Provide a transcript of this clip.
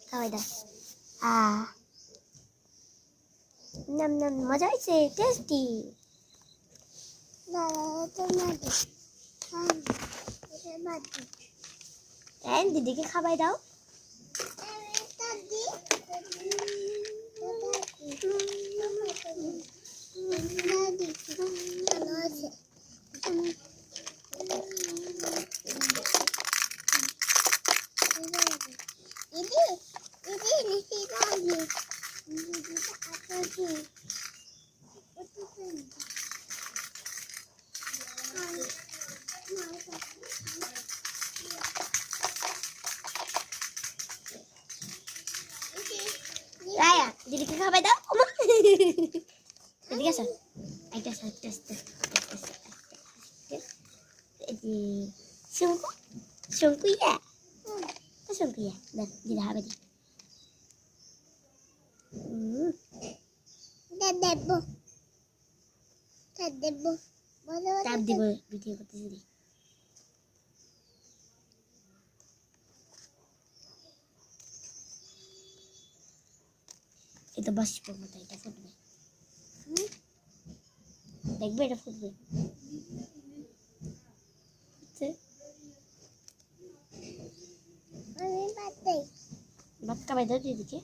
খাওয়াই দাও। আ নাম নাম মজা হয়েছে, টেস্টি। দিদিকে খাওয়াই দাও। রায়া দিদিকে খাওয়াই দাও। এদিকে আসো, একটা শঙ্কু শঙ্কু ইয়া শঙ্কু ইয়া দিদি হবে দি দেবো চাপ দিব ভিডিও করতেছি দি। এটা বাষ্পের মতো, এটা ফুটবে, দেখবে এটা ফুটবে। ভাত খাবাই দাও দিদিকে।